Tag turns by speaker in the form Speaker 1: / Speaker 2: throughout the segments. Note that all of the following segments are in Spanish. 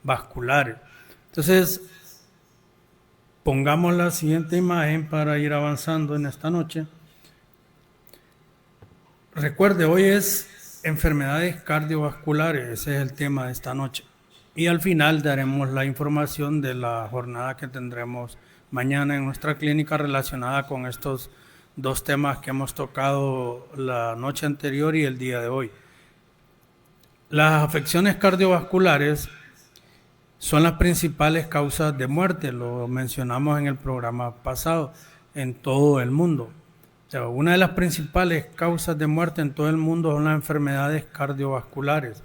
Speaker 1: cardiovasculares. Entonces, pongamos la siguiente imagen para ir avanzando en esta noche. Recuerde, hoy es enfermedades cardiovasculares, ese es el tema de esta noche. Y al final daremos la información de la jornada que tendremos mañana en nuestra clínica relacionada con estos dos temas que hemos tocado la noche anterior y el día de hoy. Las afecciones cardiovasculares son las principales causas de muerte, lo mencionamos en el programa pasado, en todo el mundo. O sea, una de las principales causas de muerte en todo el mundo son las enfermedades cardiovasculares.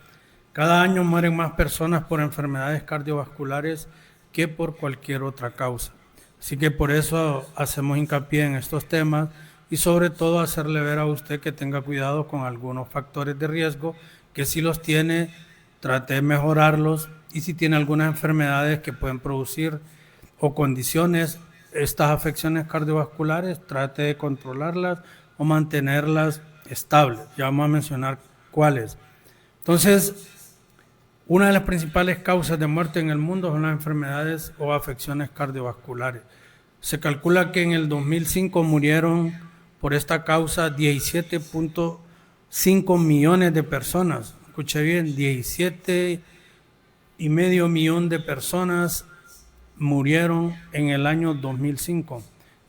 Speaker 1: Cada año mueren más personas por enfermedades cardiovasculares que por cualquier otra causa. Así que por eso hacemos hincapié en estos temas y sobre todo hacerle ver a usted que tenga cuidado con algunos factores de riesgo, que si los tiene, trate de mejorarlos, y si tiene algunas enfermedades que pueden producir o condiciones, estas afecciones cardiovasculares, trate de controlarlas o mantenerlas estables. Ya vamos a mencionar cuáles. Entonces, una de las principales causas de muerte en el mundo son las enfermedades o afecciones cardiovasculares. Se calcula que en el 2005 murieron por esta causa 17.5 millones de personas. Escuche bien, 17,5 millones de personas murieron en el año 2005.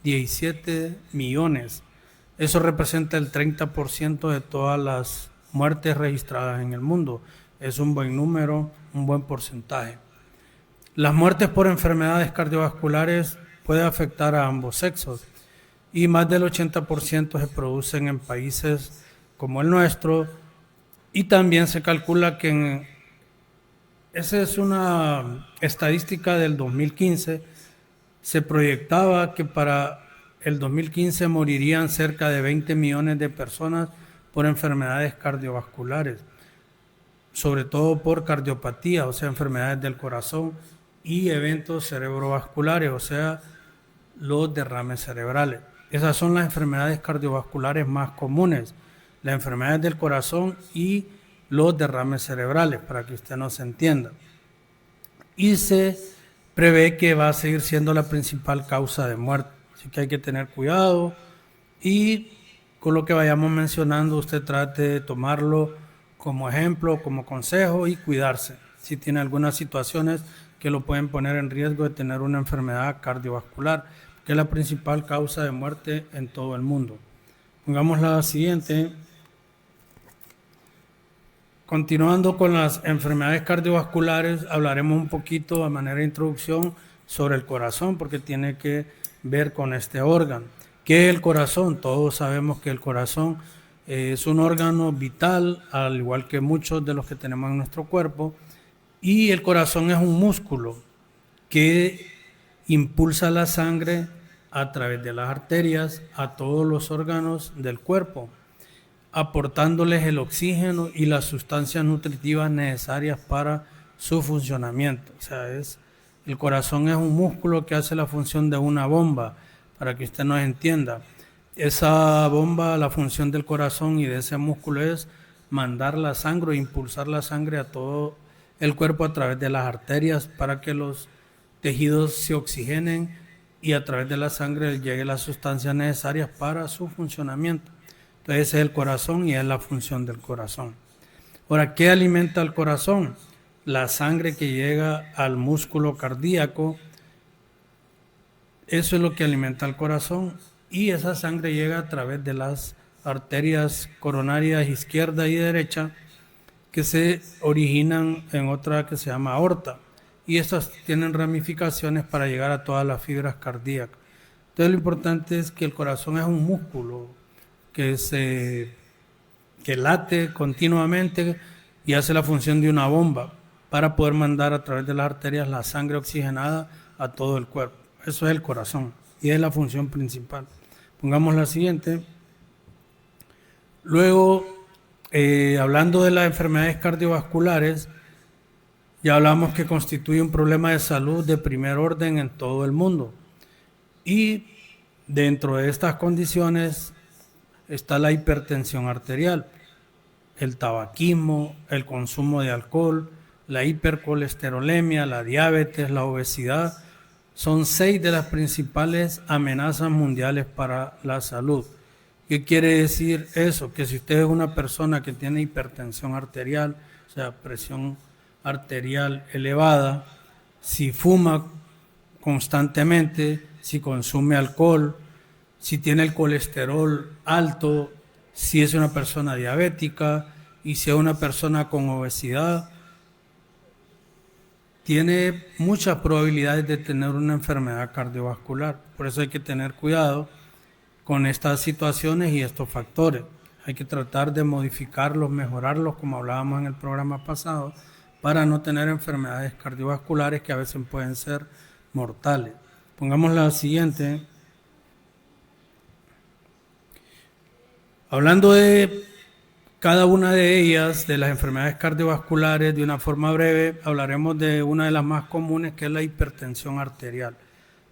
Speaker 1: 17 millones. Eso representa el 30% de todas las muertes registradas en el mundo. Es un buen número, un buen porcentaje. Las muertes por enfermedades cardiovasculares pueden afectar a ambos sexos y más del 80% se producen en países como el nuestro, y también se calcula que esa es una estadística del 2015, se proyectaba que para el 2015 morirían cerca de 20 millones de personas por enfermedades cardiovasculares, sobre todo por cardiopatía, o sea, enfermedades del corazón, y eventos cerebrovasculares, o sea, los derrames cerebrales. Esas son las enfermedades cardiovasculares más comunes, las enfermedades del corazón y los derrames cerebrales, para que usted nos entienda. Y se prevé que va a seguir siendo la principal causa de muerte, así que hay que tener cuidado, y con lo que vayamos mencionando usted trate de tomarlo como ejemplo, como consejo, y cuidarse si tiene algunas situaciones que lo pueden poner en riesgo de tener una enfermedad cardiovascular, que es la principal causa de muerte en todo el mundo. Pongamos la siguiente. Continuando con las enfermedades cardiovasculares, hablaremos un poquito a manera de introducción sobre el corazón, porque tiene que ver con este órgano. ¿Qué es el corazón? Todos sabemos que el corazón es un órgano vital, al igual que muchos de los que tenemos en nuestro cuerpo, y el corazón es un músculo que impulsa la sangre a través de las arterias a todos los órganos del cuerpo, aportándoles el oxígeno y las sustancias nutritivas necesarias para su funcionamiento. O sea, el corazón es un músculo que hace la función de una bomba, para que usted nos entienda. Esa bomba, la función del corazón y de ese músculo es mandar la sangre, impulsar la sangre a todo el cuerpo a través de las arterias para que los tejidos se oxigenen y a través de la sangre lleguen las sustancias necesarias para su funcionamiento. Entonces ese es el corazón y es la función del corazón. Ahora, ¿qué alimenta el corazón? La sangre que llega al músculo cardíaco, eso es lo que alimenta el corazón, y esa sangre llega a través de las arterias coronarias izquierda y derecha, que se originan en otra que se llama aorta, y estas tienen ramificaciones para llegar a todas las fibras cardíacas. Entonces lo importante es que el corazón es un músculo que late continuamente y hace la función de una bomba para poder mandar a través de las arterias la sangre oxigenada a todo el cuerpo. Eso es el corazón y es la función principal. Pongamos la siguiente. Luego, hablando de las enfermedades cardiovasculares, ya hablamos que constituye un problema de salud de primer orden en todo el mundo. Y dentro de estas condiciones está la hipertensión arterial, el tabaquismo, el consumo de alcohol, la hipercolesterolemia, la diabetes, la obesidad. Son 6 de las principales amenazas mundiales para la salud. ¿Qué quiere decir eso? Que si usted es una persona que tiene hipertensión arterial, o sea, presión arterial elevada, si fuma constantemente, si consume alcohol, si tiene el colesterol alto, si es una persona diabética y si es una persona con obesidad, tiene muchas probabilidades de tener una enfermedad cardiovascular. Por eso hay que tener cuidado con estas situaciones y estos factores. Hay que tratar de modificarlos, mejorarlos, como hablábamos en el programa pasado, para no tener enfermedades cardiovasculares que a veces pueden ser mortales. Pongamos la siguiente. Hablando de cada una de ellas, de las enfermedades cardiovasculares, de una forma breve, hablaremos de una de las más comunes, que es la hipertensión arterial.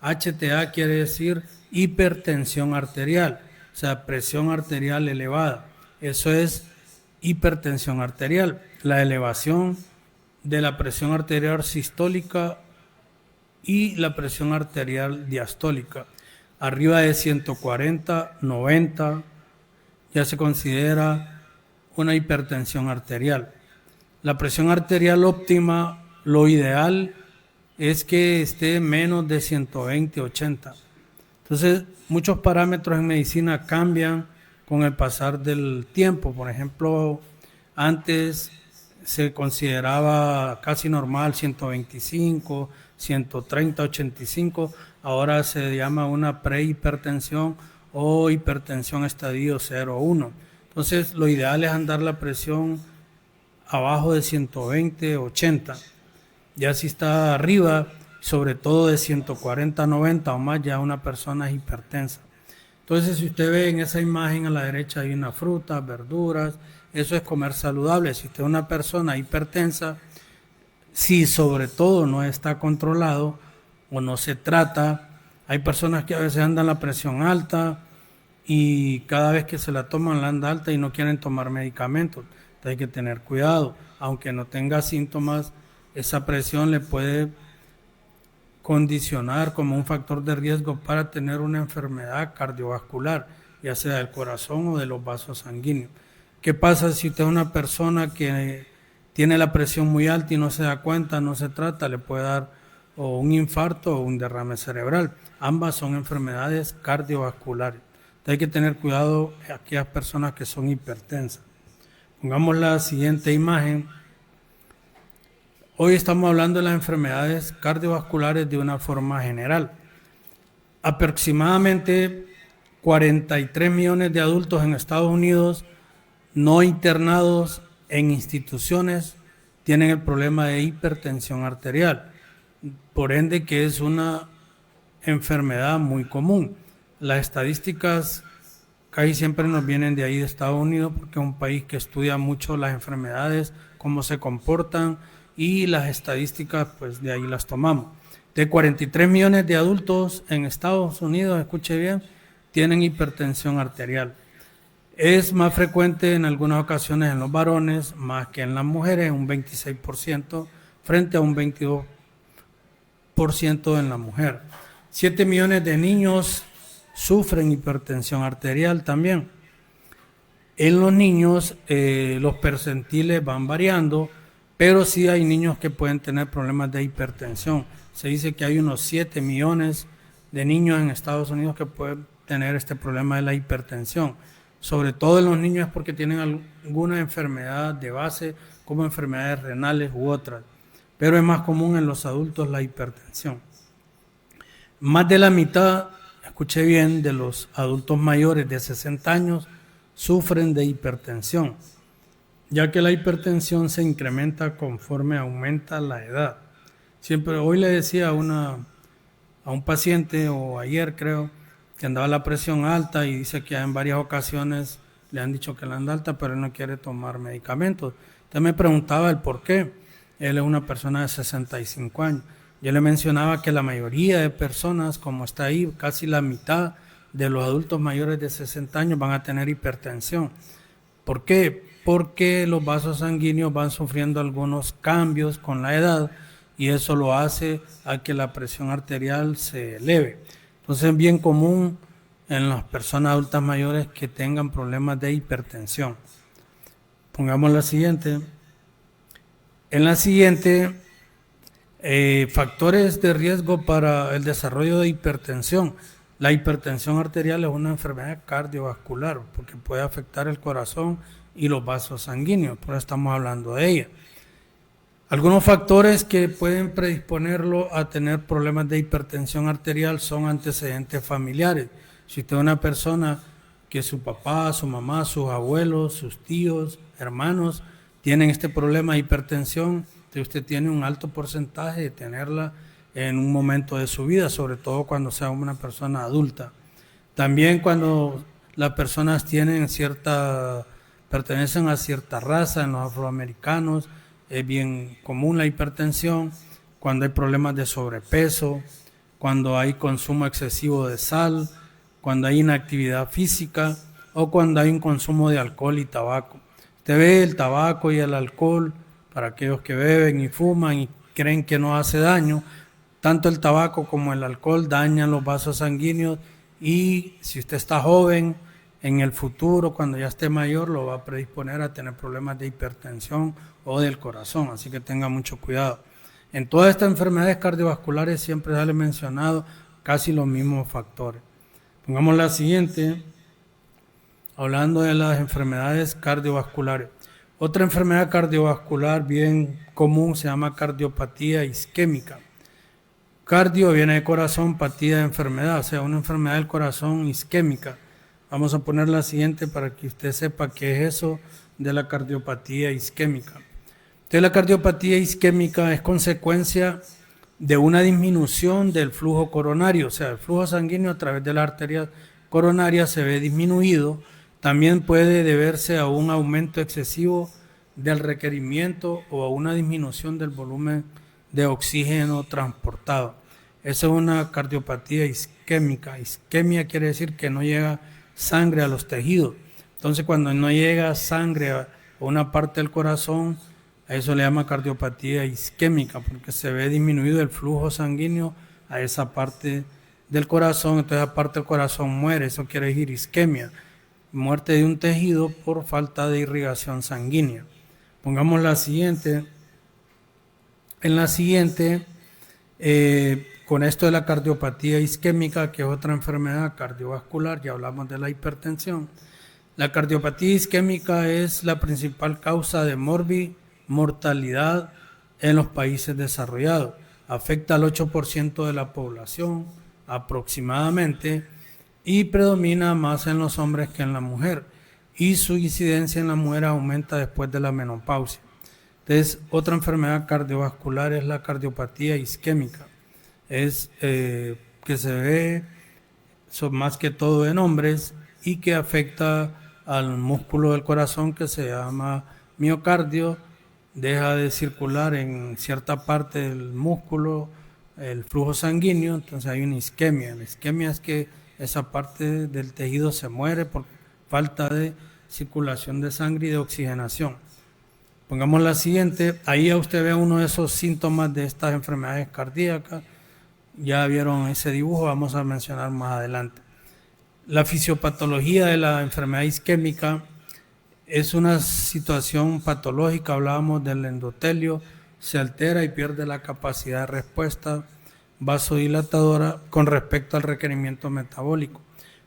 Speaker 1: HTA quiere decir hipertensión arterial, o sea, presión arterial elevada. Eso es hipertensión arterial, la elevación de la presión arterial sistólica y la presión arterial diastólica. Arriba de 140, 90, ya se considera una hipertensión arterial. La presión arterial óptima, lo ideal es que esté menos de 120, 80. Entonces, muchos parámetros en medicina cambian con el pasar del tiempo. Por ejemplo, antes se consideraba casi normal 125, 130, 85. Ahora se llama una prehipertensión o hipertensión estadio 0 o 1. Entonces, lo ideal es andar la presión abajo de 120, 80. Ya si está arriba, sobre todo de 140, 90 o más, ya una persona es hipertensa. Entonces, si usted ve en esa imagen a la derecha hay una fruta, verduras, eso es comer saludable. Si usted es una persona hipertensa, si sobre todo no está controlado o no se trata, hay personas que a veces andan la presión alta, y cada vez que se la toman la anda alta y no quieren tomar medicamentos. Entonces hay que tener cuidado. Aunque no tenga síntomas, esa presión le puede condicionar como un factor de riesgo para tener una enfermedad cardiovascular, ya sea del corazón o de los vasos sanguíneos. ¿Qué pasa si usted es una persona que tiene la presión muy alta y no se da cuenta, no se trata? Le puede dar o un infarto o un derrame cerebral. Ambas son enfermedades cardiovasculares. Hay que tener cuidado a aquellas personas que son hipertensas. Pongamos la siguiente imagen. Hoy estamos hablando de las enfermedades cardiovasculares de una forma general. Aproximadamente 43 millones de adultos en Estados Unidos no internados en instituciones tienen el problema de hipertensión arterial. Por ende, que es una enfermedad muy común. Las estadísticas casi siempre nos vienen de ahí de Estados Unidos, porque es un país que estudia mucho las enfermedades, cómo se comportan, y las estadísticas pues de ahí las tomamos. De 43 millones de adultos en Estados Unidos, escuche bien, tienen hipertensión arterial. Es más frecuente en algunas ocasiones en los varones, más que en las mujeres, un 26%, frente a un 22% en la mujer. 7 millones de niños sufren hipertensión arterial también. En los niños los percentiles van variando, pero sí hay niños que pueden tener problemas de hipertensión. Se dice que hay unos 7 millones de niños en Estados Unidos que pueden tener este problema de la hipertensión. Sobre todo en los niños es porque tienen alguna enfermedad de base, como enfermedades renales u otras. Pero es más común en los adultos la hipertensión. Más de la mitad, escuché bien, de los adultos mayores de 60 años sufren de hipertensión, ya que la hipertensión se incrementa conforme aumenta la edad. Siempre, hoy le decía a un paciente, o ayer creo, que andaba la presión alta y dice que en varias ocasiones le han dicho que la anda alta, pero él no quiere tomar medicamentos. Usted me preguntaba el por qué. Él es una persona de 65 años. Yo le mencionaba que la mayoría de personas, como está ahí, casi la mitad de los adultos mayores de 60 años van a tener hipertensión. ¿Por qué? porque los vasos sanguíneos van sufriendo algunos cambios con la edad y eso lo hace a que la presión arterial se eleve. Entonces es bien común en las personas adultas mayores que tengan problemas de hipertensión. Pongamos la siguiente. En la siguiente, factores de riesgo para el desarrollo de hipertensión. La hipertensión arterial es una enfermedad cardiovascular porque puede afectar el corazón y los vasos sanguíneos, por eso estamos hablando de ella. Algunos factores que pueden predisponerlo a tener problemas de hipertensión arterial son antecedentes familiares. Si usted es una persona que su papá, su mamá, sus abuelos, sus tíos, hermanos tienen este problema de hipertensión, usted tiene un alto porcentaje de tenerla en un momento de su vida, sobre todo cuando sea una persona adulta. También cuando las personas pertenecen a cierta raza, en los afroamericanos, es bien común la hipertensión, cuando hay problemas de sobrepeso, cuando hay consumo excesivo de sal, cuando hay inactividad física o cuando hay un consumo de alcohol y tabaco. Usted ve el tabaco y el alcohol, para aquellos que beben y fuman y creen que no hace daño, tanto el tabaco como el alcohol dañan los vasos sanguíneos y si usted está joven, en el futuro, cuando ya esté mayor, lo va a predisponer a tener problemas de hipertensión o del corazón, así que tenga mucho cuidado. En todas estas enfermedades cardiovasculares siempre sale mencionado casi los mismos factores. Pongamos la siguiente, hablando de las enfermedades cardiovasculares. Otra enfermedad cardiovascular bien común se llama cardiopatía isquémica. Cardio viene de corazón, patía de enfermedad, o sea, una enfermedad del corazón isquémica. Vamos a poner la siguiente para que usted sepa qué es eso de la cardiopatía isquémica. Entonces, la cardiopatía isquémica es consecuencia de una disminución del flujo coronario, o sea, el flujo sanguíneo a través de las arterias coronarias se ve disminuido. También puede deberse a un aumento excesivo del requerimiento o a una disminución del volumen de oxígeno transportado. Esa es una cardiopatía isquémica. Isquemia quiere decir que no llega sangre a los tejidos. Entonces, cuando no llega sangre a una parte del corazón, a eso le llama cardiopatía isquémica, porque se ve disminuido el flujo sanguíneo a esa parte del corazón, entonces esa parte del corazón muere, eso quiere decir isquemia, muerte de un tejido por falta de irrigación sanguínea. Pongamos la siguiente. En la siguiente, con esto de la cardiopatía isquémica, que es otra enfermedad cardiovascular, ya hablamos de la hipertensión. La cardiopatía isquémica es la principal causa de mortalidad en los países desarrollados. Afecta al 8% de la población aproximadamente y predomina más en los hombres que en la mujer. Y su incidencia en la mujer aumenta después de la menopausia. Entonces, otra enfermedad cardiovascular es la cardiopatía isquémica. Es que se ve más que todo en hombres y que afecta al músculo del corazón que se llama miocardio, deja de circular en cierta parte del músculo el flujo sanguíneo, entonces hay una isquemia. La isquemia es que esa parte del tejido se muere por falta de circulación de sangre y de oxigenación. Pongamos la siguiente, ahí usted ve uno de esos síntomas de estas enfermedades cardíacas, ya vieron ese dibujo, vamos a mencionar más adelante. La fisiopatología de la enfermedad isquémica es una situación patológica, hablábamos del endotelio, se altera y pierde la capacidad de respuesta vasodilatadora con respecto al requerimiento metabólico,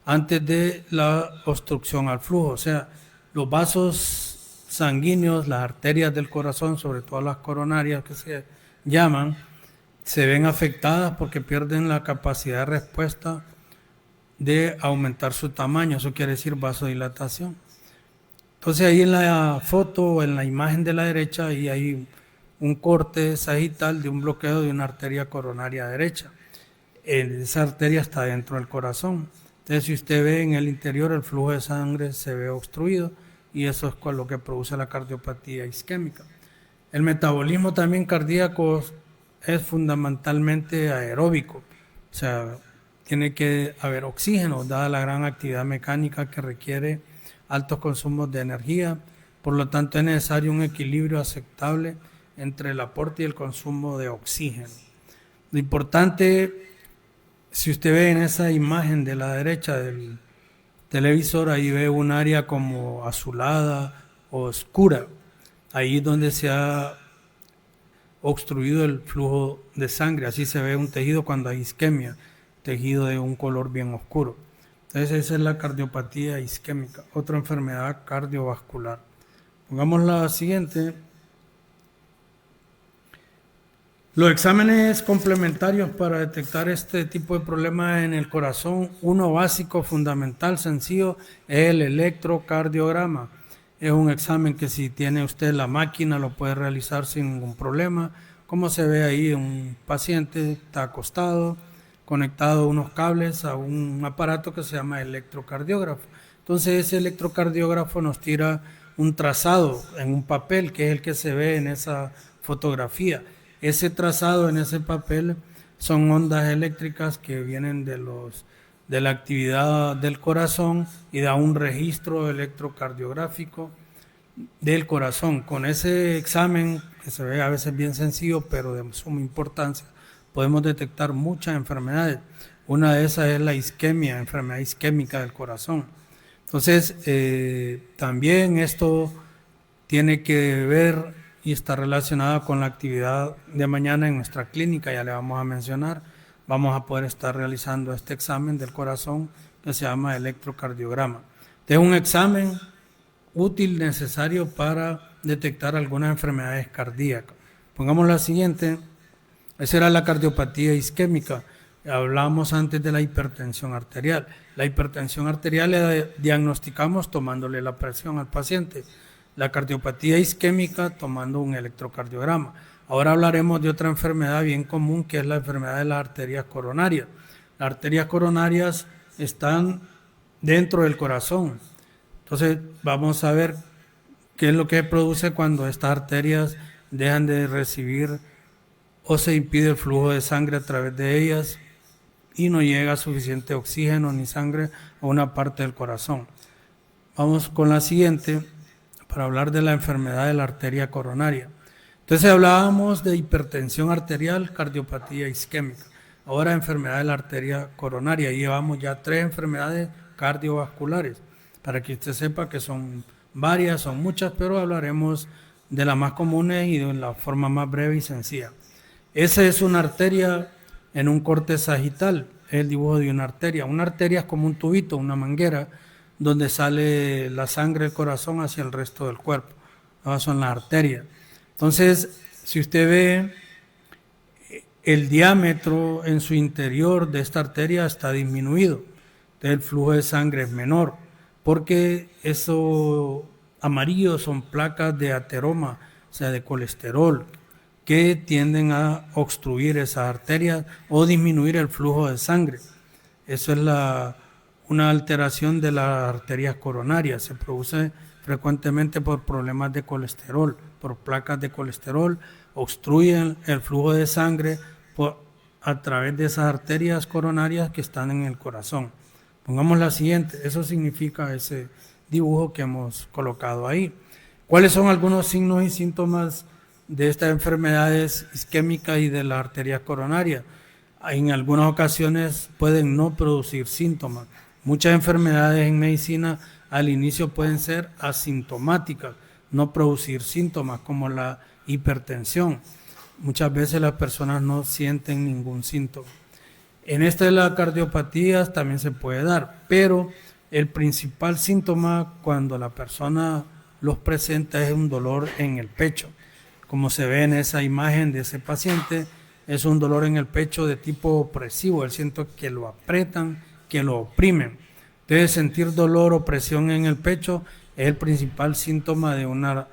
Speaker 1: antes de la obstrucción al flujo, o sea, los vasos sanguíneos, las arterias del corazón, sobre todo las coronarias que se llaman, se ven afectadas porque pierden la capacidad de respuesta de aumentar su tamaño, eso quiere decir vasodilatación. Entonces ahí en la foto o en la imagen de la derecha ahí hay un corte sagital de un bloqueo de una arteria coronaria derecha. Esa arteria está dentro del corazón. Entonces si usted ve en el interior el flujo de sangre se ve obstruido y eso es lo que produce la cardiopatía isquémica. El metabolismo también cardíaco es fundamentalmente aeróbico, o sea, tiene que haber oxígeno, dada la gran actividad mecánica que requiere altos consumos de energía. Por lo tanto, es necesario un equilibrio aceptable entre el aporte y el consumo de oxígeno. Lo importante, si usted ve en esa imagen de la derecha del televisor, ahí ve un área como azulada o oscura. Ahí es donde se ha obstruido el flujo de sangre. Así se ve un tejido cuando hay isquemia, tejido de un color bien oscuro. Entonces esa es la cardiopatía isquémica, otra enfermedad cardiovascular. Pongamos la siguiente. Los exámenes complementarios para detectar este tipo de problemas en el corazón, uno básico, fundamental, sencillo, es el electrocardiograma. Es un examen que si tiene usted la máquina lo puede realizar sin ningún problema. Como se ve ahí, un paciente está acostado, conectado unos cables a un aparato que se llama electrocardiógrafo. Entonces ese electrocardiógrafo nos tira un trazado en un papel, que es el que se ve en esa fotografía. Ese trazado en ese papel son ondas eléctricas que vienen de la actividad del corazón y da un registro electrocardiográfico del corazón. Con ese examen, que se ve a veces bien sencillo, pero de suma importancia, podemos detectar muchas enfermedades. Una de esas es la isquemia, enfermedad isquémica del corazón. Entonces, también esto tiene que ver y está relacionada con la actividad de mañana en nuestra clínica, ya le vamos a mencionar. Vamos a poder estar realizando este examen del corazón que se llama electrocardiograma. Es un examen útil, necesario para detectar algunas enfermedades cardíacas. Pongamos la siguiente. Esa era la cardiopatía isquémica. Hablamos antes de la hipertensión arterial. La hipertensión arterial la diagnosticamos tomándole la presión al paciente. La cardiopatía isquémica tomando un electrocardiograma. Ahora hablaremos de otra enfermedad bien común, que es la enfermedad de las arterias coronarias. Las arterias coronarias están dentro del corazón. Entonces vamos a ver qué es lo que produce cuando estas arterias dejan de recibir o se impide el flujo de sangre a través de ellas y no llega suficiente oxígeno ni sangre a una parte del corazón. Vamos con la siguiente para hablar de la enfermedad de la arteria coronaria. Entonces hablábamos de hipertensión arterial, cardiopatía isquémica. Ahora enfermedad de la arteria coronaria. Y llevamos ya 3 enfermedades cardiovasculares. Para que usted sepa que son varias, son muchas, pero hablaremos de las más comunes y de la forma más breve y sencilla. Esa es una arteria en un corte sagital, es el dibujo de una arteria. Una arteria es como un tubito, una manguera, donde sale la sangre del corazón hacia el resto del cuerpo. Esas son las arterias. Entonces, si usted ve, el diámetro en su interior de esta arteria está disminuido. Entonces, el flujo de sangre es menor, porque eso amarillo son placas de ateroma, o sea, de colesterol, que tienden a obstruir esas arterias o disminuir el flujo de sangre. Eso es una alteración de las arterias coronarias. Se produce frecuentemente por problemas de colesterol, por placas de colesterol, obstruyen el flujo de sangre a través de esas arterias coronarias que están en el corazón. Pongamos la siguiente, eso significa ese dibujo que hemos colocado ahí. ¿Cuáles son algunos signos y síntomas de estas enfermedades isquémicas y de la arteria coronaria? En algunas ocasiones pueden no producir síntomas. Muchas enfermedades en medicina al inicio pueden ser asintomáticas, no producir síntomas, como la hipertensión. Muchas veces las personas no sienten ningún síntoma. En esta de las cardiopatías también se puede dar, pero el principal síntoma cuando la persona los presenta es un dolor en el pecho. Como se ve en esa imagen de ese paciente, es un dolor en el pecho de tipo opresivo. Él siente que lo apretan, que lo oprimen. Entonces, sentir dolor o presión en el pecho es el principal síntoma de una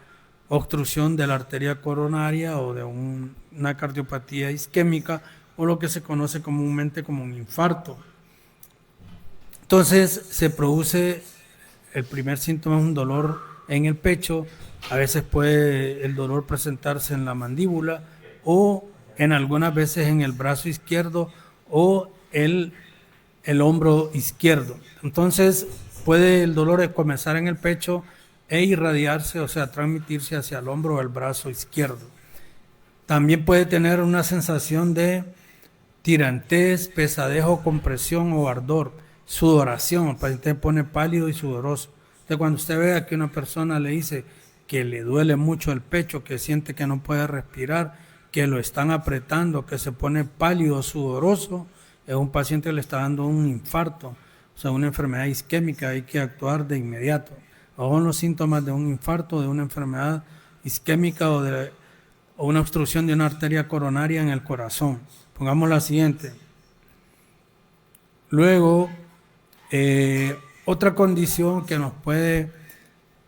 Speaker 1: obstrucción de la arteria coronaria o de una cardiopatía isquémica, o lo que se conoce comúnmente como un infarto. Entonces se produce, el primer síntoma es un dolor en el pecho. A veces puede el dolor presentarse en la mandíbula o en algunas veces en el brazo izquierdo o el hombro izquierdo. Entonces puede el dolor comenzar en el pecho e irradiarse, o sea, transmitirse hacia el hombro o el brazo izquierdo. También puede tener una sensación de tirantez, pesadez, compresión o ardor, sudoración. El paciente se pone pálido y sudoroso. Entonces, cuando usted vea que una persona le dice que le duele mucho el pecho, que siente que no puede respirar, que lo están apretando, que se pone pálido, sudoroso, es un paciente que le está dando un infarto, o sea, una enfermedad isquémica, hay que actuar de inmediato. O son los síntomas de un infarto, de una enfermedad isquémica o una obstrucción de una arteria coronaria en el corazón. Pongamos la siguiente. Luego, otra condición que nos puede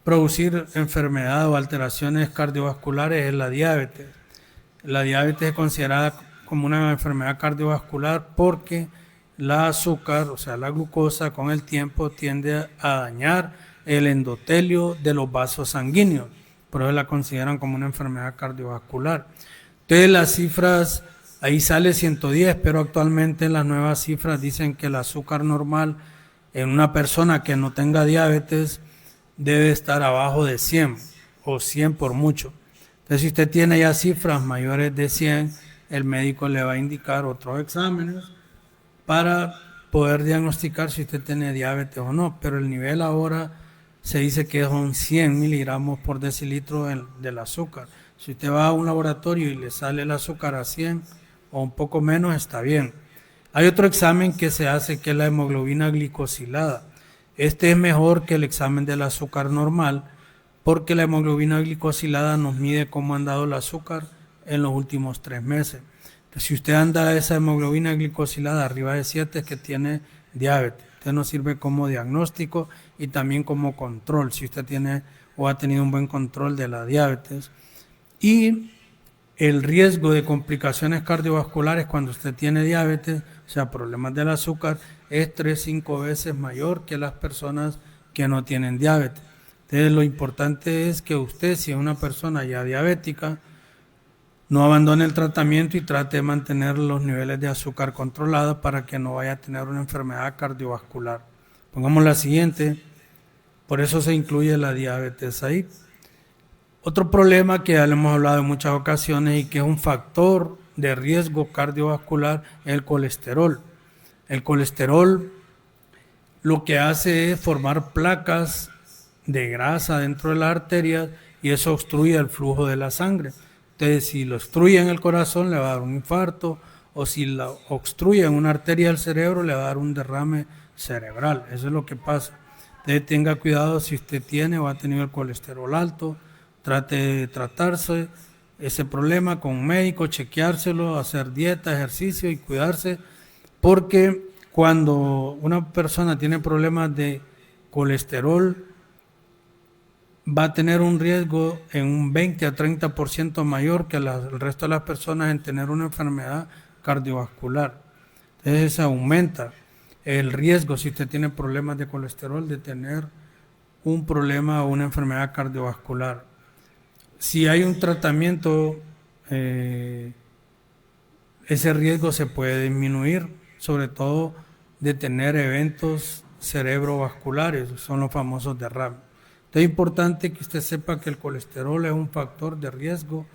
Speaker 1: producir enfermedad o alteraciones cardiovasculares es la diabetes. La diabetes es considerada como una enfermedad cardiovascular porque la azúcar, o sea, la glucosa, con el tiempo tiende a dañar el endotelio de los vasos sanguíneos. Por eso la consideran como una enfermedad cardiovascular. Entonces las cifras, ahí sale 110, pero actualmente las nuevas cifras dicen que el azúcar normal en una persona que no tenga diabetes debe estar abajo de 100 o 100 por mucho. Entonces si usted tiene ya cifras mayores de 100, el médico le va a indicar otros exámenes para poder diagnosticar si usted tiene diabetes o no, pero el nivel ahora se dice que son 100 miligramos por decilitro del azúcar. Si usted va a un laboratorio y le sale el azúcar a 100 o un poco menos, está bien. Hay otro examen que se hace que es la hemoglobina glicosilada. Este es mejor que el examen del azúcar normal porque la hemoglobina glicosilada nos mide cómo ha andado el azúcar en los últimos 3 meses. Entonces, si usted anda esa hemoglobina glicosilada arriba de 7 es que tiene diabetes. Usted nos sirve como diagnóstico y también como control, si usted tiene o ha tenido un buen control de la diabetes. Y el riesgo de complicaciones cardiovasculares cuando usted tiene diabetes, o sea, problemas del azúcar, es 3-5 veces mayor que las personas que no tienen diabetes. Entonces, lo importante es que usted, si es una persona ya diabética, no abandone el tratamiento y trate de mantener los niveles de azúcar controlados para que no vaya a tener una enfermedad cardiovascular. Pongamos la siguiente, por eso se incluye la diabetes ahí. Otro problema que ya le hemos hablado en muchas ocasiones y que es un factor de riesgo cardiovascular es el colesterol. El colesterol lo que hace es formar placas de grasa dentro de las arterias y eso obstruye el flujo de la sangre. Entonces, si lo obstruye en el corazón, le va a dar un infarto, o si lo obstruye en una arteria del cerebro, le va a dar un derrame cerebral. Eso es lo que pasa. Entonces, tenga cuidado si usted tiene o ha tenido el colesterol alto, trate de tratarse ese problema con un médico, chequeárselo, hacer dieta, ejercicio y cuidarse, porque cuando una persona tiene problemas de colesterol, va a tener un riesgo en un 20 a 30% mayor que el resto de las personas en tener una enfermedad cardiovascular. Entonces se aumenta el riesgo, si usted tiene problemas de colesterol, de tener un problema o una enfermedad cardiovascular. Si hay un tratamiento, ese riesgo se puede disminuir, sobre todo de tener eventos cerebrovasculares, son los famosos derrames. Entonces es importante que usted sepa que el colesterol es un factor de riesgo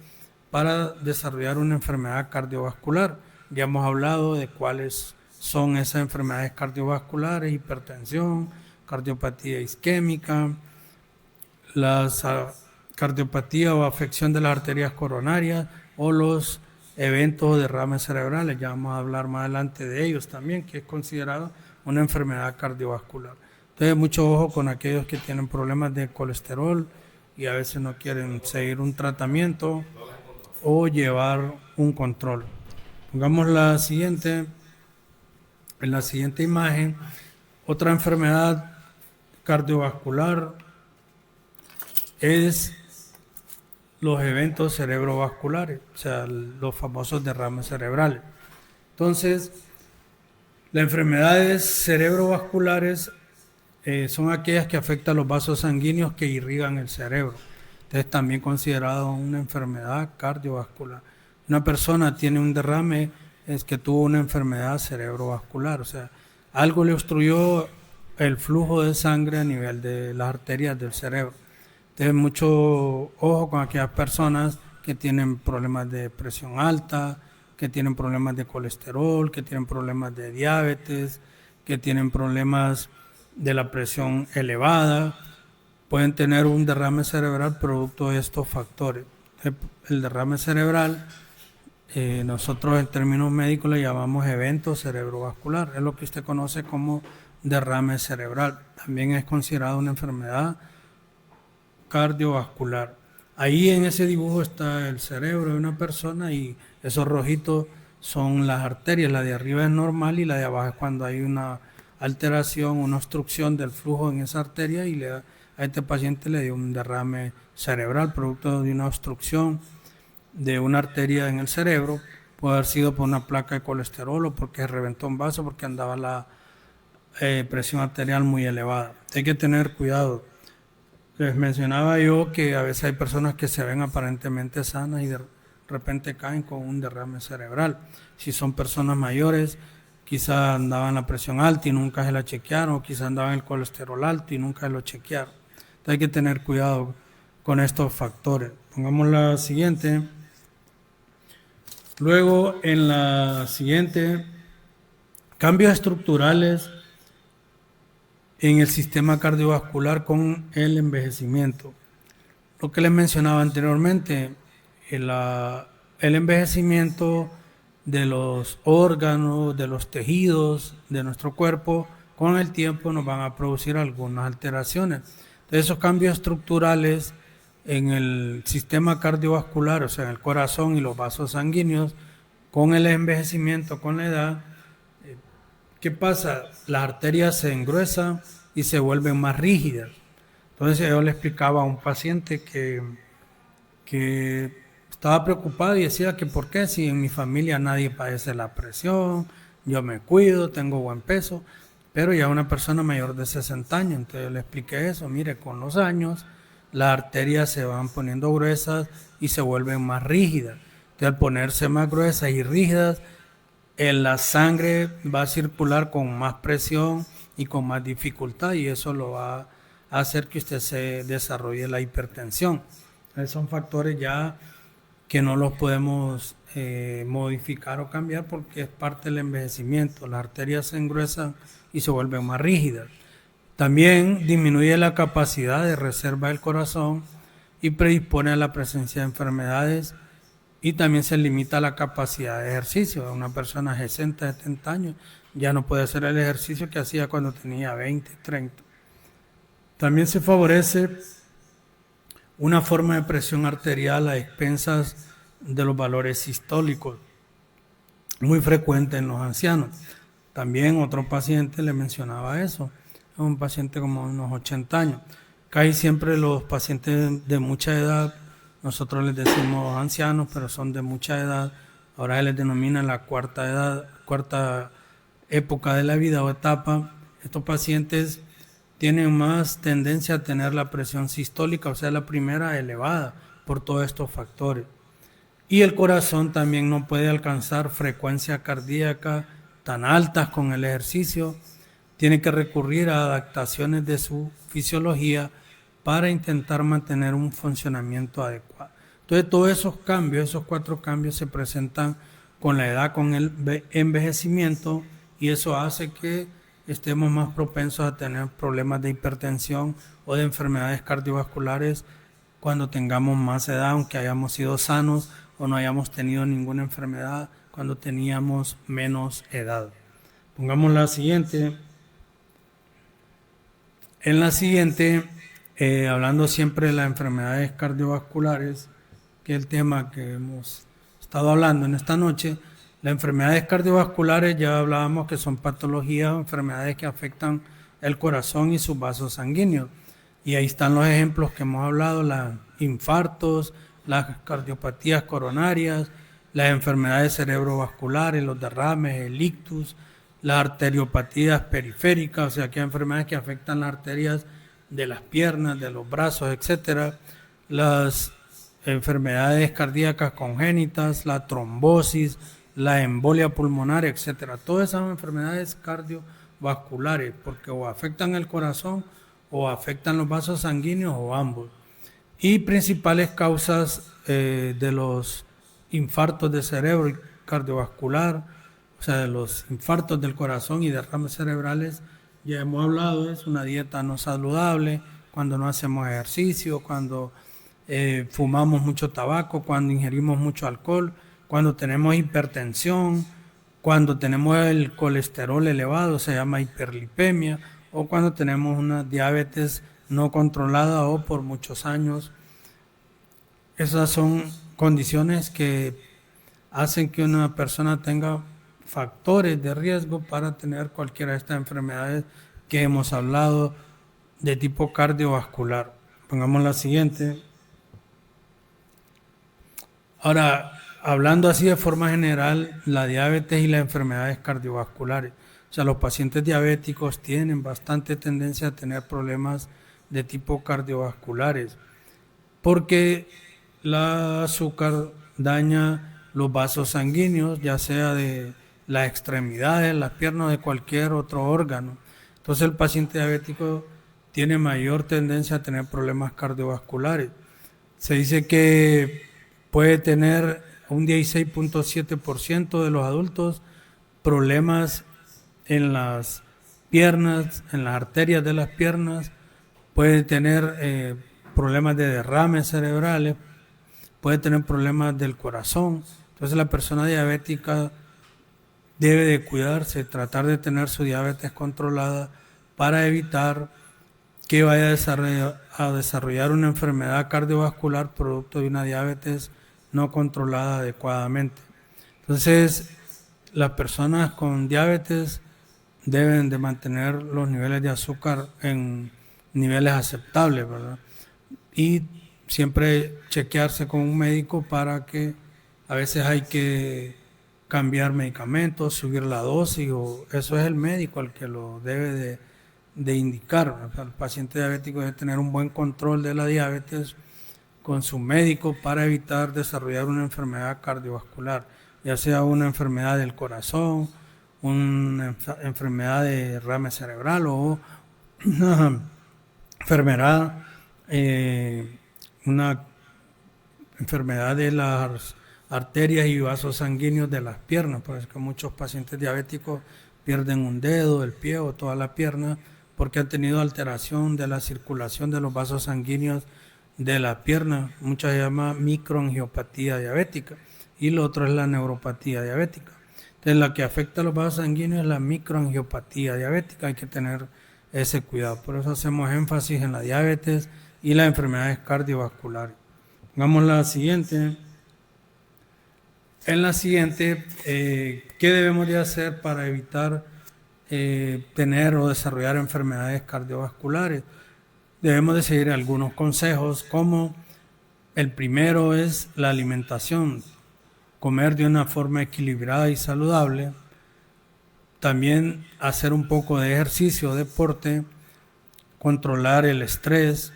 Speaker 1: para desarrollar una enfermedad cardiovascular. Ya hemos hablado de cuáles son esas enfermedades cardiovasculares: hipertensión, cardiopatía isquémica, cardiopatía o afección de las arterias coronarias o los eventos o derrames cerebrales. Ya vamos a hablar más adelante de ellos también, que es considerado una enfermedad cardiovascular. Entonces, mucho ojo con aquellos que tienen problemas de colesterol y a veces no quieren seguir un tratamiento o llevar un control. Pongamos la siguiente, en la siguiente imagen, otra enfermedad cardiovascular es los eventos cerebrovasculares, o sea, los famosos derrames cerebrales. Entonces, las enfermedades cerebrovasculares son aquellas que afectan los vasos sanguíneos que irrigan el cerebro. Entonces, también considerado una enfermedad cardiovascular. Una persona tiene un derrame, es que tuvo una enfermedad cerebrovascular, o sea, algo le obstruyó el flujo de sangre a nivel de las arterias del cerebro. Entonces, mucho ojo con aquellas personas que tienen problemas de presión alta, que tienen problemas de colesterol, que tienen problemas de diabetes, que tienen problemas de la presión elevada, pueden tener un derrame cerebral producto de estos factores. El derrame cerebral, nosotros en términos médicos le llamamos evento cerebrovascular, es lo que usted conoce como derrame cerebral. También es considerado una enfermedad cardiovascular. Ahí en ese dibujo está el cerebro de una persona y esos rojitos son las arterias, la de arriba es normal y la de abajo es cuando hay una alteración, una obstrucción del flujo en esa arteria y a este paciente le dio un derrame cerebral producto de una obstrucción de una arteria en el cerebro. Puede haber sido por una placa de colesterol o porque reventó un vaso, porque andaba la presión arterial muy elevada. Hay que tener cuidado. Les mencionaba yo que a veces hay personas que se ven aparentemente sanas y de repente caen con un derrame cerebral. Si son personas mayores, quizás andaban la presión alta y nunca se la chequearon, o quizás andaban el colesterol alto y nunca se lo chequearon. Entonces hay que tener cuidado con estos factores. Pongamos la siguiente. Luego, en la siguiente, cambios estructurales en el sistema cardiovascular con el envejecimiento. Lo que les mencionaba anteriormente, el envejecimiento de los órganos, de los tejidos de nuestro cuerpo, con el tiempo nos van a producir algunas alteraciones. Entonces, esos cambios estructurales en el sistema cardiovascular, o sea, en el corazón y los vasos sanguíneos, con el envejecimiento, con la edad, ¿qué pasa? Las arterias se engruesan y se vuelven más rígidas. Entonces yo le explicaba a un paciente que estaba preocupado y decía que por qué si en mi familia nadie padece la presión, yo me cuido, tengo buen peso, pero ya una persona mayor de 60 años. Entonces yo le expliqué eso, mire, con los años las arterias se van poniendo gruesas y se vuelven más rígidas. Entonces al ponerse más gruesas y rígidas, la sangre va a circular con más presión y con más dificultad y eso lo va a hacer que usted se desarrolle la hipertensión. Esos son factores ya que no los podemos modificar o cambiar porque es parte del envejecimiento. Las arterias se engruesan y se vuelven más rígidas. También disminuye la capacidad de reserva del corazón y predispone a la presencia de enfermedades. Y también se limita la capacidad de ejercicio. Una persona de 60, 70 años ya no puede hacer el ejercicio que hacía cuando tenía 20, 30. También se favorece una forma de presión arterial a expensas de los valores sistólicos, muy frecuente en los ancianos. También otro paciente le mencionaba eso, un paciente como unos 80 años. Casi siempre los pacientes de mucha edad, nosotros les decimos ancianos, pero son de mucha edad. Ahora se les denomina la cuarta época de la vida o etapa. Estos pacientes tienen más tendencia a tener la presión sistólica, o sea, la primera elevada por todos estos factores. Y el corazón también no puede alcanzar frecuencia cardíaca tan altas con el ejercicio. Tiene que recurrir a adaptaciones de su fisiología para intentar mantener un funcionamiento adecuado. Entonces todos esos cambios, esos 4 cambios se presentan con la edad, con el envejecimiento y eso hace que estemos más propensos a tener problemas de hipertensión o de enfermedades cardiovasculares cuando tengamos más edad, aunque hayamos sido sanos o no hayamos tenido ninguna enfermedad cuando teníamos menos edad. Pongamos la siguiente. En la siguiente, hablando siempre de las enfermedades cardiovasculares, que es el tema que hemos estado hablando en esta noche, las enfermedades cardiovasculares ya hablábamos que son patologías o enfermedades que afectan el corazón y sus vasos sanguíneos. Y ahí están los ejemplos que hemos hablado, los infartos, las cardiopatías coronarias, las enfermedades cerebrovasculares, los derrames, el ictus, las arteriopatías periféricas, o sea, que hay enfermedades que afectan las arterias de las piernas, de los brazos, etcétera, las enfermedades cardíacas congénitas, la trombosis, la embolia pulmonar, etcétera. Todas esas enfermedades cardiovasculares, porque o afectan el corazón o afectan los vasos sanguíneos o ambos. Y principales causas de los infartos de cerebro y cardiovascular, o sea, de los infartos del corazón y derrames cerebrales, ya hemos hablado, es una dieta no saludable, cuando no hacemos ejercicio, cuando fumamos mucho tabaco, cuando ingerimos mucho alcohol, cuando tenemos hipertensión, cuando tenemos el colesterol elevado, se llama hiperlipemia, o cuando tenemos una diabetes no controlada o por muchos años. Esas son condiciones que hacen que una persona tenga factores de riesgo para tener cualquiera de estas enfermedades que hemos hablado de tipo cardiovascular. Pongamos la siguiente. Ahora, hablando así de forma general, la diabetes y las enfermedades cardiovasculares. O sea, los pacientes diabéticos tienen bastante tendencia a tener problemas de tipo cardiovasculares, porque la azúcar daña los vasos sanguíneos, ya sea de las extremidades, las piernas, de cualquier otro órgano. Entonces el paciente diabético tiene mayor tendencia a tener problemas cardiovasculares. Se dice que puede tener un 16.7% de los adultos problemas en las piernas, en las arterias de las piernas, puede tener problemas de derrames cerebrales, puede tener problemas del corazón. Entonces la persona diabética debe de cuidarse, tratar de tener su diabetes controlada para evitar que vaya a desarrollar una enfermedad cardiovascular producto de una diabetes no controlada adecuadamente. Entonces, las personas con diabetes deben de mantener los niveles de azúcar en niveles aceptables, ¿verdad? Y siempre chequearse con un médico para que a veces hay que cambiar medicamentos, subir la dosis, o eso es el médico el que lo debe de indicar. El paciente diabético debe tener un buen control de la diabetes con su médico para evitar desarrollar una enfermedad cardiovascular, ya sea una enfermedad del corazón, una enfermedad de derrame cerebral o una enfermedad, una enfermedad de las arterias y vasos sanguíneos de las piernas. Por eso que muchos pacientes diabéticos pierden un dedo, el pie o toda la pierna porque han tenido alteración de la circulación de los vasos sanguíneos de la pierna. Muchas se llama microangiopatía diabética y lo otro es la neuropatía diabética. Entonces la que afecta a los vasos sanguíneos es la microangiopatía diabética, hay que tener ese cuidado. Por eso hacemos énfasis en la diabetes y las enfermedades cardiovasculares. Pongamos la siguiente. En la siguiente, ¿qué debemos de hacer para evitar tener o desarrollar enfermedades cardiovasculares? Debemos de seguir algunos consejos, como el primero es la alimentación, comer de una forma equilibrada y saludable, también hacer un poco de ejercicio, deporte, controlar el estrés.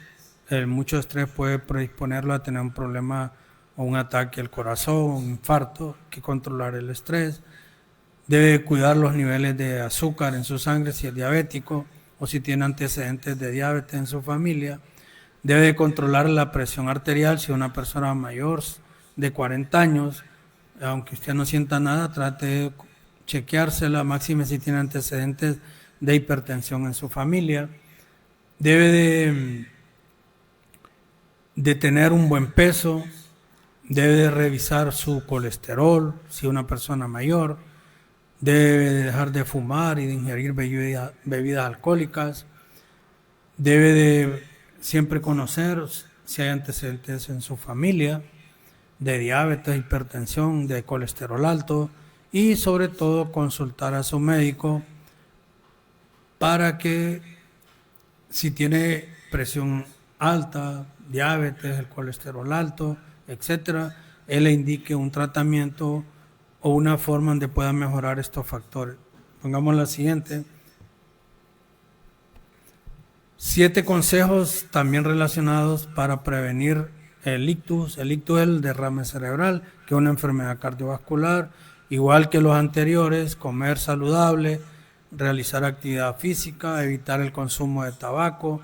Speaker 1: Mucho estrés puede predisponerlo a tener un problema o un ataque al corazón, un infarto. Hay que controlar el estrés. Debe cuidar los niveles de azúcar en su sangre si es diabético o si tiene antecedentes de diabetes en su familia. Debe controlar la presión arterial si es una persona mayor de 40 años. Aunque usted no sienta nada, trate de chequeársela, máxime si tiene antecedentes de hipertensión en su familia. Debe de tener un buen peso, debe de revisar su colesterol si es una persona mayor, debe de dejar de fumar y de ingerir bebidas alcohólicas, debe de siempre conocer si hay antecedentes en su familia de diabetes, hipertensión, de colesterol alto, y sobre todo consultar a su médico para que si tiene presión alta, diabetes, el colesterol alto, etcétera, él le indique un tratamiento o una forma donde pueda mejorar estos factores. Pongamos la siguiente. 7 consejos también relacionados para prevenir el ictus. El ictus es el derrame cerebral, que es una enfermedad cardiovascular. Igual que los anteriores, comer saludable, realizar actividad física, evitar el consumo de tabaco,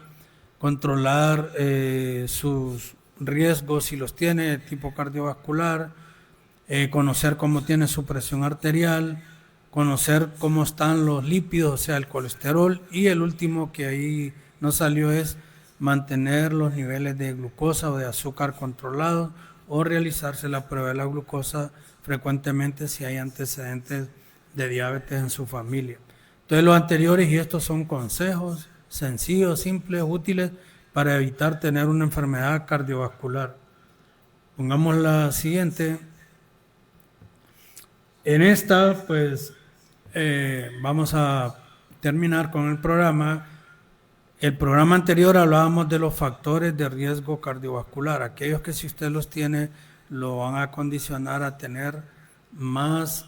Speaker 1: controlar sus riesgos si los tiene, de tipo cardiovascular, conocer cómo tiene su presión arterial, conocer cómo están los lípidos, o sea, el colesterol, y el último que ahí no salió es mantener los niveles de glucosa o de azúcar controlados o realizarse la prueba de la glucosa frecuentemente si hay antecedentes de diabetes en su familia. Entonces los anteriores y estos son consejos sencillos, simples, útiles para evitar tener una enfermedad cardiovascular. Pongamos la siguiente. En esta, pues, vamos a terminar con el programa. El programa anterior hablábamos de los factores de riesgo cardiovascular, aquellos que si usted los tiene lo van a condicionar a tener más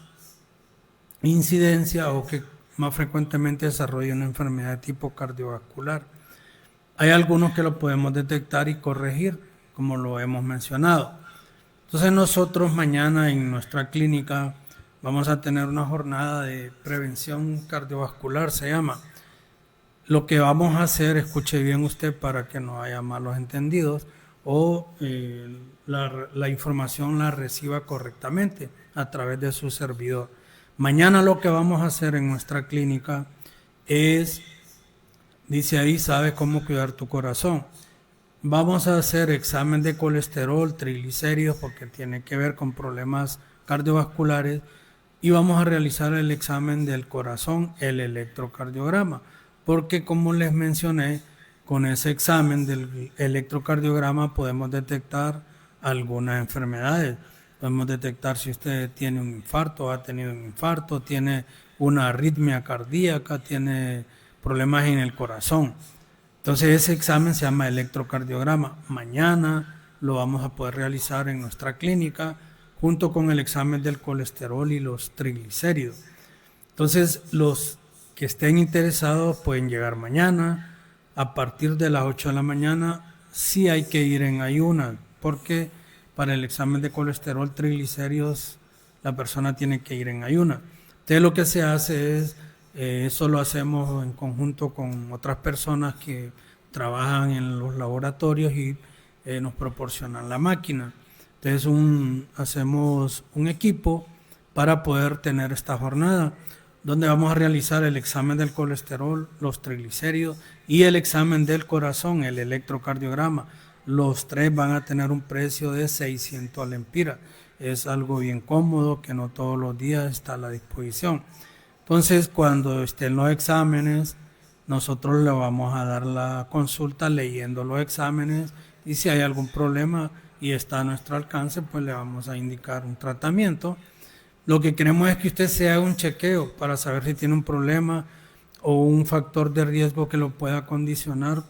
Speaker 1: incidencia o que más frecuentemente desarrolle una enfermedad de tipo cardiovascular. Hay algunos que lo podemos detectar y corregir, como lo hemos mencionado. Entonces nosotros mañana en nuestra clínica vamos a tener una jornada de prevención cardiovascular, se llama. Lo que vamos a hacer, escuche bien usted para que no haya malos entendidos o la información la reciba correctamente a través de su servidor. Mañana lo que vamos a hacer en nuestra clínica es, dice ahí, ¿sabes cómo cuidar tu corazón? Vamos a hacer examen de colesterol, triglicéridos, porque tiene que ver con problemas cardiovasculares, y vamos a realizar el examen del corazón, el electrocardiograma, porque como les mencioné, con ese examen del electrocardiograma podemos detectar algunas enfermedades. Podemos detectar si usted tiene un infarto, ha tenido un infarto, tiene una arritmia cardíaca, tiene problemas en el corazón. Entonces ese examen se llama electrocardiograma. Mañana lo vamos a poder realizar en nuestra clínica junto con el examen del colesterol y los triglicéridos. Entonces los que estén interesados pueden llegar mañana. A partir de las 8 de la mañana sí hay que ir en ayunas, porque para el examen de colesterol, triglicéridos, la persona tiene que ir en ayunas. Entonces lo que se hace es, eso lo hacemos en conjunto con otras personas que trabajan en los laboratorios y nos proporcionan la máquina. Entonces hacemos un equipo para poder tener esta jornada, donde vamos a realizar el examen del colesterol, los triglicéridos y el examen del corazón, el electrocardiograma. Los tres van a tener un precio de 600 lempiras. Es algo bien cómodo que no todos los días está a la disposición. Entonces, cuando estén los exámenes, nosotros le vamos a dar la consulta leyendo los exámenes y si hay algún problema y está a nuestro alcance, pues le vamos a indicar un tratamiento. Lo que queremos es que usted se haga un chequeo para saber si tiene un problema o un factor de riesgo que lo pueda condicionar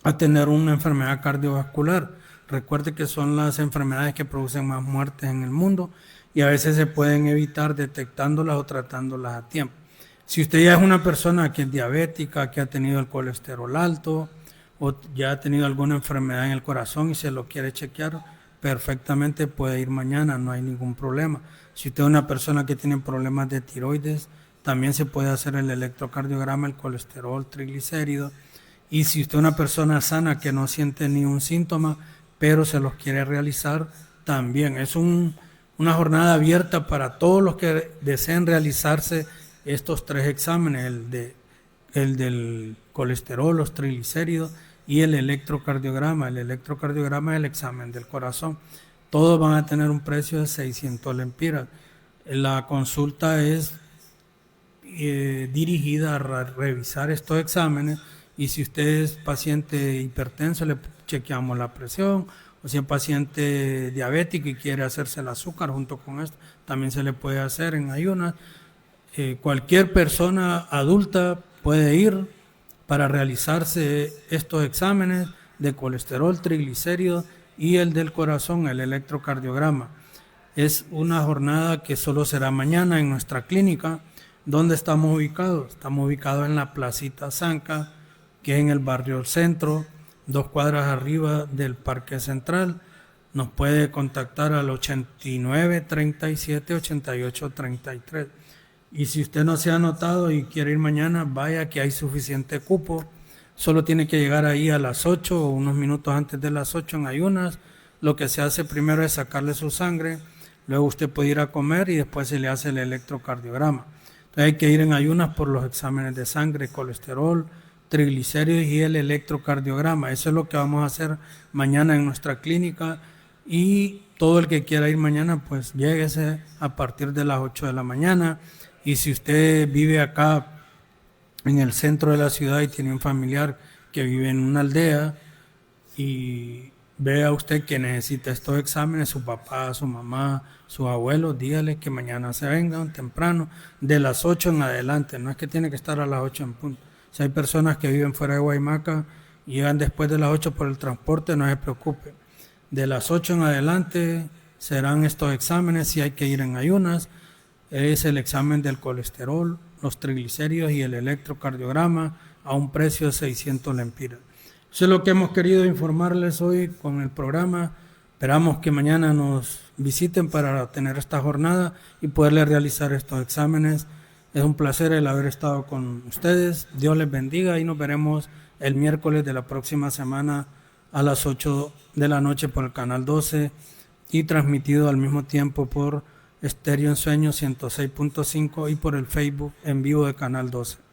Speaker 1: a tener una enfermedad cardiovascular. Recuerde que son las enfermedades que producen más muertes en el mundo y a veces se pueden evitar detectándolas o tratándolas a tiempo. Si usted ya es una persona que es diabética, que ha tenido el colesterol alto o ya ha tenido alguna enfermedad en el corazón y se lo quiere chequear, perfectamente puede ir mañana, no hay ningún problema. Si usted es una persona que tiene problemas de tiroides, también se puede hacer el electrocardiograma, el colesterol, triglicéridos. Y si usted es una persona sana que no siente ni un síntoma, pero se los quiere realizar, también. Es una jornada abierta para todos los que deseen realizarse estos tres exámenes, el del colesterol, los triglicéridos y el electrocardiograma. El electrocardiograma es el examen del corazón. Todos van a tener un precio de 600 lempiras. La consulta es dirigida a revisar estos exámenes. Y si usted es paciente hipertenso, le chequeamos la presión. O si es paciente diabético y quiere hacerse el azúcar junto con esto, también se le puede hacer en ayunas. Cualquier persona adulta puede ir para realizarse estos exámenes de colesterol, triglicéridos y el del corazón, el electrocardiograma. Es una jornada que solo será mañana en nuestra clínica. ¿Dónde estamos ubicados? Estamos ubicados en la Placita Zanca, que es en el barrio Centro, 2 cuadras arriba del Parque Central. Nos puede contactar al 89 37 88 33. Y si usted no se ha anotado y quiere ir mañana, vaya que hay suficiente cupo. Solo tiene que llegar ahí a las 8 o unos minutos antes de las 8 en ayunas. Lo que se hace primero es sacarle su sangre, luego usted puede ir a comer y después se le hace el electrocardiograma. Entonces hay que ir en ayunas por los exámenes de sangre, colesterol, triglicéridos y el electrocardiograma. Eso es lo que vamos a hacer mañana en nuestra clínica, y todo el que quiera ir mañana, pues lléguese a partir de las 8 de la mañana. Y si usted vive acá en el centro de la ciudad y tiene un familiar que vive en una aldea y vea usted que necesita estos exámenes, su papá, su mamá, sus abuelos, dígale que mañana se vengan temprano, de las 8 en adelante. No es que tiene que estar a las 8 en punto. Si hay personas que viven fuera de Guaymaca y llegan después de las 8 por el transporte, no se preocupe. De las 8 en adelante serán estos exámenes. Si hay que ir en ayunas, es el examen del colesterol, los triglicéridos y el electrocardiograma a un precio de 600 lempiras. Eso es lo que hemos querido informarles hoy con el programa. Esperamos que mañana nos visiten para tener esta jornada y poderles realizar estos exámenes. Es un placer el haber estado con ustedes. Dios les bendiga y nos veremos el miércoles de la próxima semana a las 8 de la noche por el canal 12 y transmitido al mismo tiempo por Estéreo Ensueño 106.5 y por el Facebook en vivo de canal 12.